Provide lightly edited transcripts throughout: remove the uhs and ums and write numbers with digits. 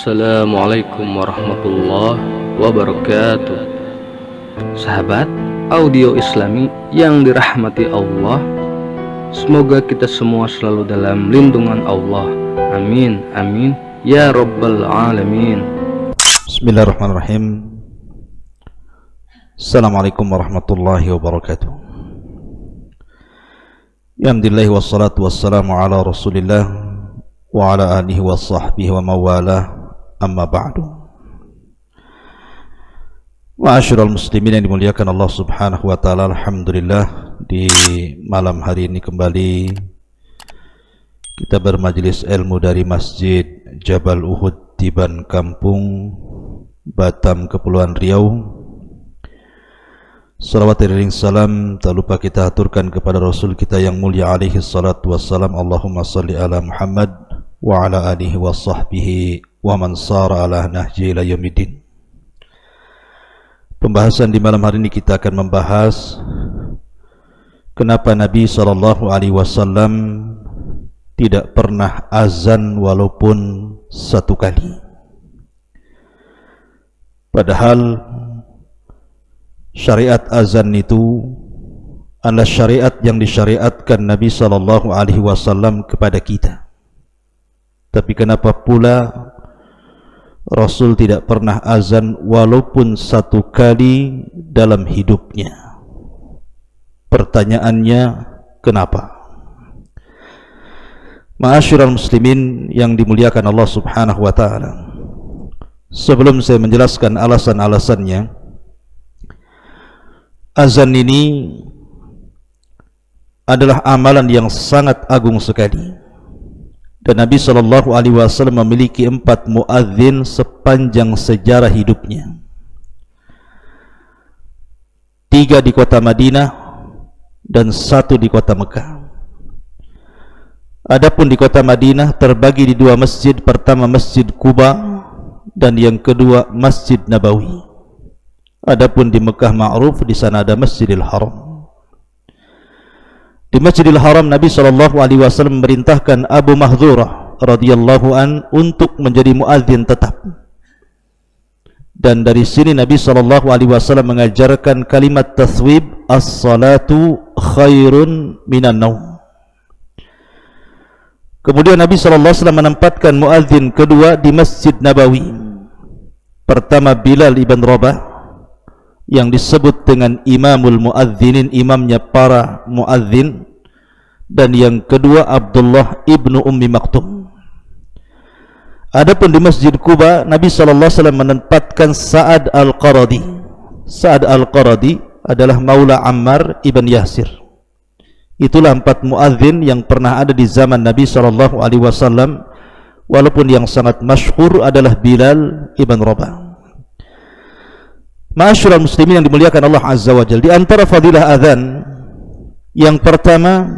Assalamualaikum warahmatullahi wabarakatuh. Sahabat audio Islami yang dirahmati Allah, semoga kita semua selalu dalam lindungan Allah. Amin, amin, ya rabbal alamin. Bismillahirrahmanirrahim. Assalamualaikum warahmatullahi wabarakatuh. Alhamdulillah wassalatu wassalamu ala rasulillah wa ala alihi wa sahbihi wa mawalah, amma ba'du. Ma'asyiral muslimin yang dimuliakan Allah subhanahu wa ta'ala, alhamdulillah di malam hari ini kembali kita bermajlis ilmu dari Masjid Jabal Uhud Tiban Kampung, Batam, Kepulauan Riau. Salawat dan salam tak lupa kita aturkan kepada Rasul kita yang mulia alaihi salatu wassalam. Allahumma salli ala Muhammad wa ala alihi wa sahbihi wa man sara ala nahji ila yaumiddin. Pembahasan di malam hari ini kita akan membahas kenapa Nabi SAW tidak pernah azan walaupun satu kali. Padahal syariat azan itu adalah syariat yang disyariatkan Nabi SAW kepada kita. Tapi kenapa pula Rasul tidak pernah azan walaupun satu kali dalam hidupnya? Pertanyaannya, kenapa? Ma'asyiral muslimin yang dimuliakan Allah subhanahu wa ta'ala, sebelum saya menjelaskan alasan-alasannya, azan ini adalah amalan yang sangat agung sekali. Dan Nabi SAW memiliki 4 muadzin sepanjang sejarah hidupnya. 3 di kota Madinah dan 1 di kota Mekah. Adapun di kota Madinah terbagi di 2 masjid. Pertama Masjid Quba dan yang kedua Masjid Nabawi. Adapun di Mekah ma'ruf, di sana ada Masjidil Haram. Di Masjidil Haram Nabi SAW memerintahkan Abu Mahdhurah radhiyallahu an untuk menjadi muadzin tetap. Dan dari sini Nabi SAW mengajarkan kalimat taswib, as-salatu khairun minan naum. Kemudian Nabi SAW menempatkan muadzin kedua di Masjid Nabawi. Pertama Bilal ibn Rabah yang disebut dengan imamul muadzinin, imamnya para muadzin, dan yang kedua Abdullah ibnu Ummi Maktum. Adapun di Masjid Quba Nabi SAW menempatkan Sa'ad al-Qaradi. Sa'ad al-Qaradi adalah maula Ammar ibn Yasir. Itulah 4 muadzin yang pernah ada di zaman Nabi SAW, walaupun yang sangat masyhur adalah Bilal ibn Rabah. Ma'asyiral muslimin yang dimuliakan Allah Azza wa Jalla, di antara fadilah azan yang pertama,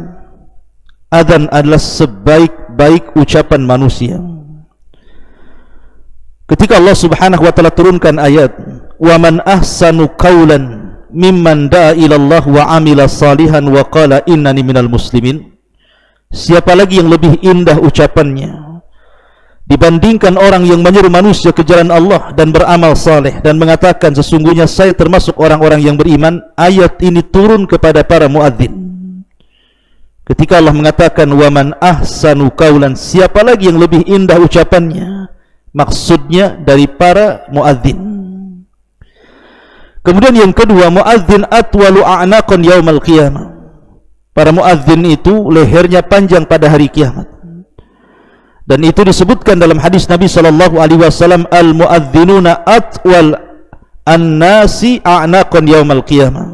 azan adalah sebaik-baik ucapan manusia. Ketika Allah Subhanahu wa taala turunkan ayat, "Wa man ahsanu qawlan mimman da'a ila Allah wa 'amila salihan wa qala innani minal muslimin." Siapa lagi yang lebih indah ucapannya dibandingkan orang yang menyeru manusia ke jalan Allah dan beramal saleh dan mengatakan sesungguhnya saya termasuk orang-orang yang beriman? Ayat ini turun kepada para muadzin. Ketika Allah mengatakan wa man ahsanu qaulan, siapa lagi yang lebih indah ucapannya? Maksudnya dari para muadzin. Kemudian yang kedua, muadzin atwalu a'naqan yaumal qiyamah. Para muadzin itu lehernya panjang pada hari kiamat. Dan itu disebutkan dalam hadis Nabi SAW, al-muadzinuna atwal an-nasi a'naqan yaumal qiyamah.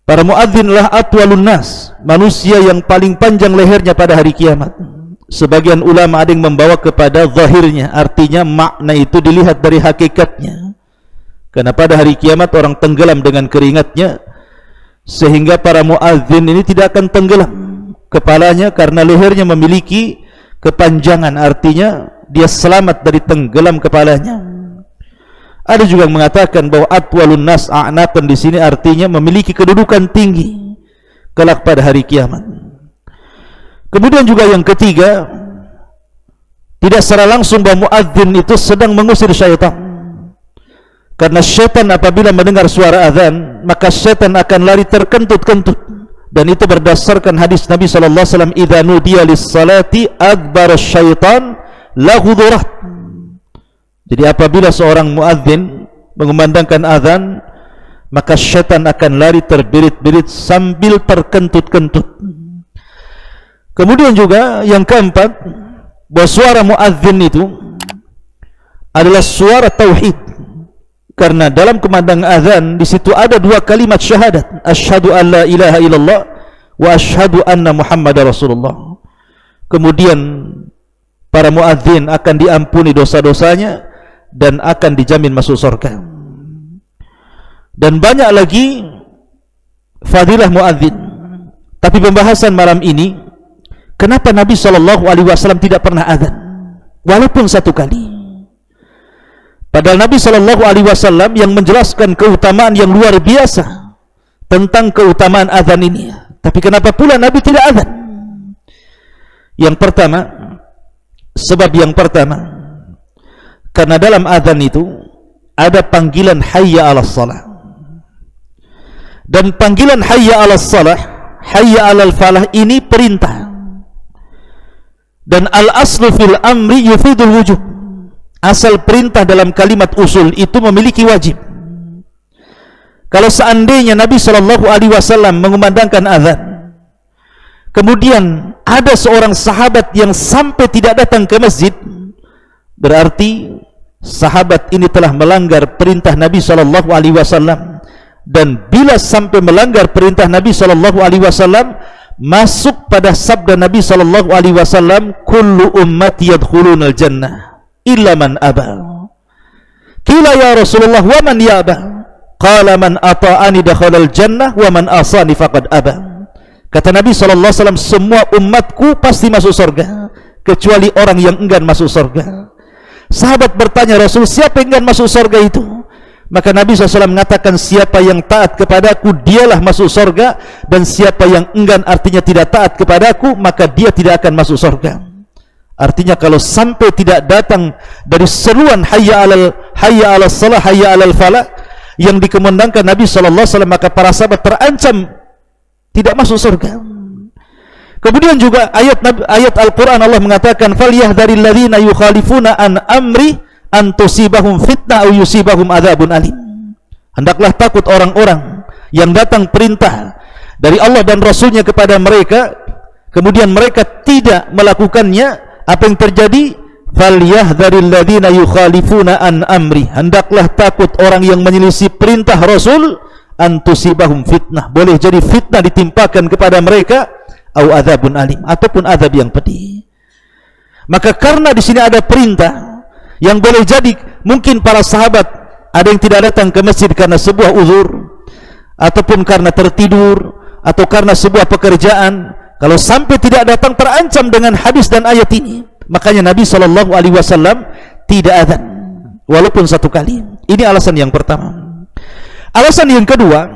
Para muadzinlah atwalun nas, manusia yang paling panjang lehernya pada hari kiamat. Sebagian ulama ada yang membawa kepada zahirnya, artinya makna itu dilihat dari hakikatnya. Karena pada hari kiamat orang tenggelam dengan keringatnya, sehingga para muadzin ini tidak akan tenggelam kepalanya karena lehernya memiliki kepanjangan, artinya dia selamat dari tenggelam kepalanya. Ada juga yang mengatakan bahwa atwalun nas a'naqan di sini artinya memiliki kedudukan tinggi kelak pada hari kiamat. Kemudian juga yang ketiga, tidak secara langsung bahwa muadzin itu sedang mengusir syaitan. Karena syaitan apabila mendengar suara azan, maka syaitan akan lari terkentut-kentut. Dan itu berdasarkan hadis Nabi sallallahu alaihi wasallam, "Idza nudiya lis-salati adbara syaitan la hudurat." Jadi apabila seorang muadzin mengumandangkan azan, maka syaitan akan lari terbirit-birit sambil terkentut-kentut. Kemudian juga yang keempat, bahwa suara muadzin itu adalah suara tauhid. Karena dalam kumandang azan di situ ada dua kalimat syahadat, asyhadu an la ilaha illallah wa asyhadu anna muhammadar rasulullah. Kemudian para muadzin akan diampuni dosa-dosanya dan akan dijamin masuk surga. Dan banyak lagi fadilah muadzin. Tapi pembahasan malam ini, kenapa Nabi SAW tidak pernah azan, walaupun satu kali? Padahal Nabi SAW yang menjelaskan keutamaan yang luar biasa tentang keutamaan azan ini. Tapi kenapa pula Nabi tidak azan? Yang pertama, sebab yang pertama, karena dalam azan itu ada panggilan hayya 'alas shalah. Dan panggilan hayya 'alas shalah, hayya 'alal falah ini perintah. Dan al-aslu fil amri yufidul wujub. Asal perintah dalam kalimat usul itu memiliki wajib. Kalau seandainya Nabi SAW mengumandangkan azan, kemudian ada seorang sahabat yang sampai tidak datang ke masjid, berarti sahabat ini telah melanggar perintah Nabi SAW. Dan bila sampai melanggar perintah Nabi SAW, masuk pada sabda Nabi SAW, kullu ummati yadkhulunal jannah illa man aba. Qila ya Rasulullah wa man yaba? Qala man ata'ani dakhalal jannah wa man asani faqad aba. Kata Nabi SAW, semua umatku pasti masuk surga kecuali orang yang enggan masuk surga. Sahabat bertanya, Rasul, siapa yang enggan masuk surga itu? Maka Nabi SAW mengatakan, siapa yang taat kepadaku dialah masuk surga, dan siapa yang enggan artinya tidak taat kepadaku, maka dia tidak akan masuk surga. Artinya kalau sampai tidak datang dari seruan hayya 'alas shalah, hayya 'alal falah yang dikumandangkan Nabi SAW, maka para sahabat terancam tidak masuk surga. Kemudian juga ayat Al-Quran Allah mengatakan, falyahdharil ladzina yukhalifuna an amri an tusibahum fitnah aw yusibahum adzabun alim. Hendaklah takut orang-orang yang datang perintah dari Allah dan Rasulnya kepada mereka, kemudian mereka tidak melakukannya. Apa yang terjadi? Falyahdharil ladzina yukhalifuna an amri. Hendaklah takut orang yang menyelisih perintah Rasul, an tusibahum fitnah, boleh jadi fitnah ditimpakan kepada mereka, au adzabun alim, ataupun azab yang pedih. Maka karena di sini ada perintah yang boleh jadi mungkin para sahabat ada yang tidak datang ke masjid karena sebuah uzur, ataupun karena tertidur, atau karena sebuah pekerjaan. Kalau sampai tidak datang terancam dengan hadis dan ayat ini. Makanya Nabi SAW tidak azan walaupun satu kali. Ini alasan yang pertama. Alasan yang kedua,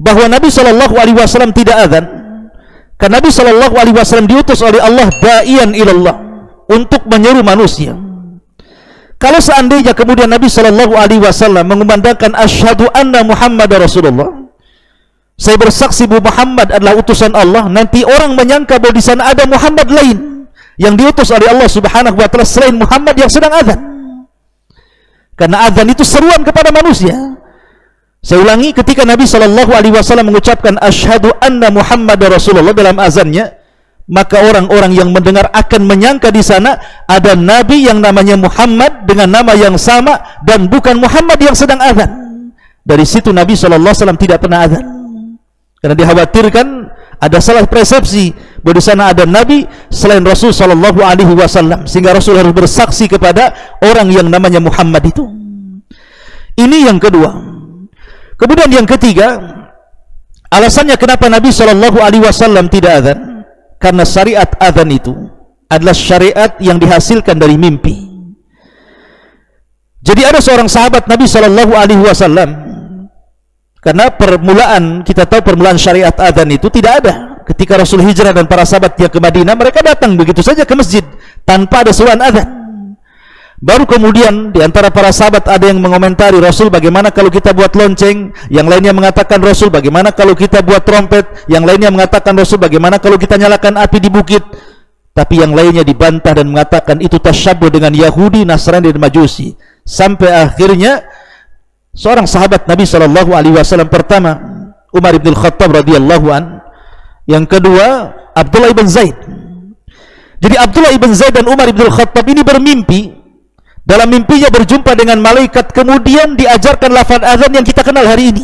bahwa Nabi SAW tidak azan karena Nabi SAW diutus oleh Allah da'iyan ilallah, untuk menyeru manusia. Kalau seandainya kemudian Nabi SAW mengumandangkan asyhadu anna Muhammadar Rasulullah, saya bersaksi bahwa Muhammad adalah utusan Allah, nanti orang menyangka bahwa di sana ada Muhammad lain yang diutus oleh Allah Subhanahu wa taala selain Muhammad yang sedang azan. Karena azan itu seruan kepada manusia. Saya ulangi, ketika Nabi SAW mengucapkan asyhadu anna Muhammadar Rasulullah dalam azannya, maka orang-orang yang mendengar akan menyangka di sana ada nabi yang namanya Muhammad dengan nama yang sama, dan bukan Muhammad yang sedang azan. Dari situ Nabi SAW tidak pernah azan. Karena dikhawatirkan ada salah persepsi bahwa di sana ada nabi selain Rasul SAW, sehingga Rasul harus bersaksi kepada orang yang namanya Muhammad itu. Ini yang kedua. Kemudian yang ketiga, alasannya kenapa Nabi SAW tidak azan, karena syariat azan itu adalah syariat yang dihasilkan dari mimpi. Jadi ada seorang sahabat Nabi SAW, karena permulaan, kita tahu permulaan syariat azan itu tidak ada ketika Rasul hijrah dan para sahabatnya ke Madinah, mereka datang begitu saja ke masjid tanpa ada seruan azan. Baru kemudian di antara para sahabat ada yang mengomentari, Rasul bagaimana kalau kita buat lonceng, yang lainnya mengatakan Rasul bagaimana kalau kita buat trompet, yang lainnya mengatakan Rasul bagaimana kalau kita nyalakan api di bukit. Tapi yang lainnya dibantah dan mengatakan itu tasyabbuh dengan Yahudi, Nasrani dan Majusi. Sampai akhirnya seorang sahabat Nabi SAW, pertama Umar bin Khattab radhiyallahu an, yang kedua Abdullah ibn Zaid. Jadi Abdullah ibn Zaid dan Umar bin Khattab ini bermimpi. Dalam mimpinya berjumpa dengan malaikat, kemudian diajarkan lafaz azan yang kita kenal hari ini.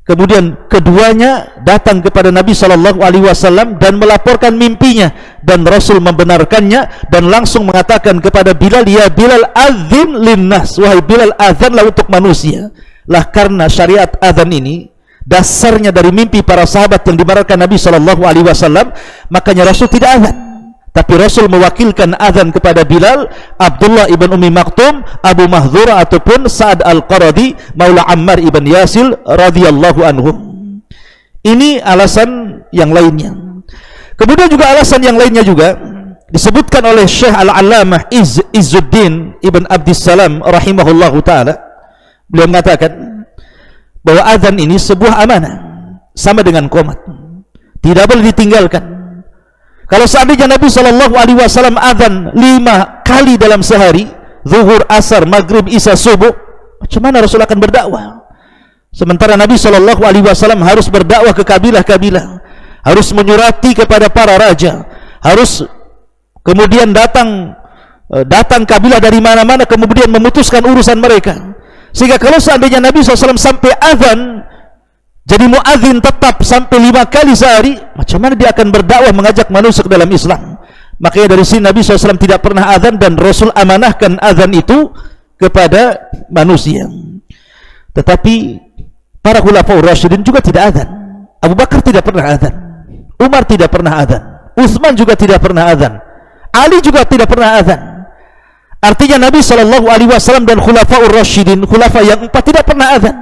Kemudian keduanya datang kepada Nabi SAW dan melaporkan mimpinya, dan Rasul membenarkannya dan langsung mengatakan kepada Bilal, ya Bilal, adzin linnas, wahai Bilal, azanlah untuk manusia. Lah karena syariat azan ini dasarnya dari mimpi para sahabat yang dibenarkan Nabi SAW, makanya Rasul tidak azan. Tapi Rasul mewakilkan azan kepada Bilal, Abdullah ibn Ummi Maktum, Abu Mahdzura ataupun Sa'ad al-Qaradi, Maula Ammar ibn Yasir radhiyallahu anhum. Ini alasan yang lainnya. Kemudian juga alasan yang lainnya juga disebutkan oleh Syekh Al-Allamah Izzuddin ibn Abdissalam rahimahullahu taala. Beliau mengatakan bahwa azan ini sebuah amanah, sama dengan qomat, tidak boleh ditinggalkan. Kalau seandainya Nabi SAW azan 5 kali dalam sehari, zuhur, asar, maghrib, isya, subuh, macam mana Rasul akan berdakwah? Sementara Nabi SAW harus berdakwah ke kabilah-kabilah, harus menyurati kepada para raja, harus kemudian datang kabilah dari mana-mana, kemudian memutuskan urusan mereka. Sehingga kalau seandainya Nabi SAW sampai azan, jadi muadzin tetap sampai 5 kali sehari, macam mana dia akan berdakwah mengajak manusia ke dalam Islam? Makanya dari sini Nabi SAW tidak pernah azan, dan Rasul amanahkan azan itu kepada manusia. Tetapi para khulafaur rasyidin juga tidak azan. Abu Bakar tidak pernah azan, Umar tidak pernah azan, Utsman juga tidak pernah azan, Ali juga tidak pernah azan. Artinya Nabi SAW dan khulafaur rasyidin, khulafa yang 4, tidak pernah azan,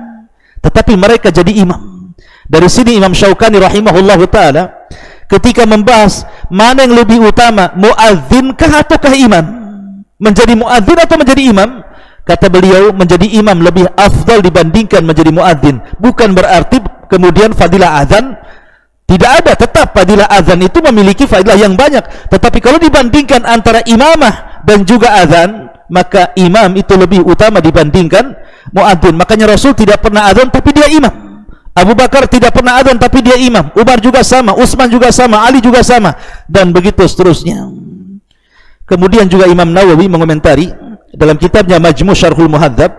tetapi mereka jadi imam. Dari sini Imam Syaukani rahimahullahu taala ketika membahas mana yang lebih utama, muazzinkah ataukah imam, menjadi muazzin atau menjadi imam, kata beliau menjadi imam lebih afdal dibandingkan menjadi muazzin. Bukan berarti kemudian fadilah azan tidak ada, tetap fadilah azan itu memiliki fadilah yang banyak, tetapi kalau dibandingkan antara imamah dan juga azan, maka imam itu lebih utama dibandingkan muadzin. Makanya Rasul tidak pernah azan tapi dia imam. Abu Bakar tidak pernah azan tapi dia imam. Umar juga sama, Utsman juga sama, Ali juga sama, dan begitu seterusnya. Kemudian juga Imam Nawawi mengomentari dalam kitabnya Majmu' Syarhul Muhadzab,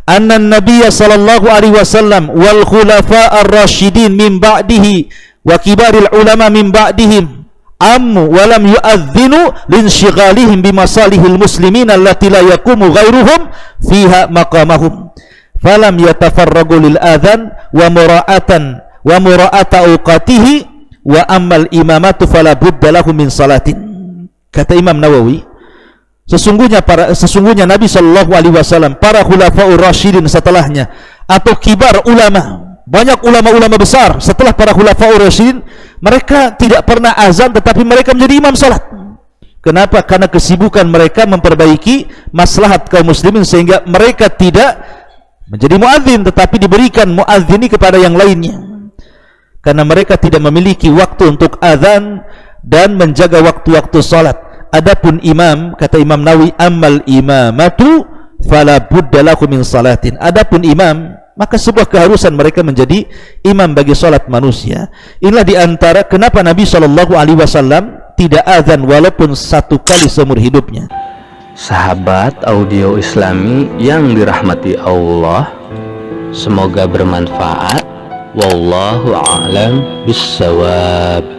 anna Nabiy sallallahu alaihi wasallam wal khulafa ar-rasyidin min ba'dihi wa kibaril ulama min ba'dihim ammu wa lam yu'adzinu linshighalihim bimasalihil muslimin allati la yaqumu ghairuhum fiha maqamahum falam yatafarragu lil adhan wa mura'ata awqatihi wa ammal imamatu fala budda lahu min salatin. Kata Imam Nawawi, sesungguhnya Nabi SAW, para khulafaur rasyidin setelahnya, atau kibar ulama, banyak ulama-ulama besar setelah para khulafaur rasyidin, mereka tidak pernah azan tetapi mereka menjadi imam salat. Kenapa? Karena kesibukan mereka memperbaiki maslahat kaum muslimin, sehingga mereka tidak menjadi muadzin tetapi diberikan muadzini kepada yang lainnya, karena mereka tidak memiliki waktu untuk azan dan menjaga waktu-waktu salat. Adapun imam, kata Imam Nawawi, ammal imamatu fala budda lahu min salatin. Adapun imam, maka sebuah keharusan mereka menjadi imam bagi salat manusia. Inilah diantara kenapa Nabi SAW tidak azan walaupun 1 kali seumur hidupnya. Sahabat audio Islami yang dirahmati Allah, semoga bermanfaat. Wallahu a'lam bissawab.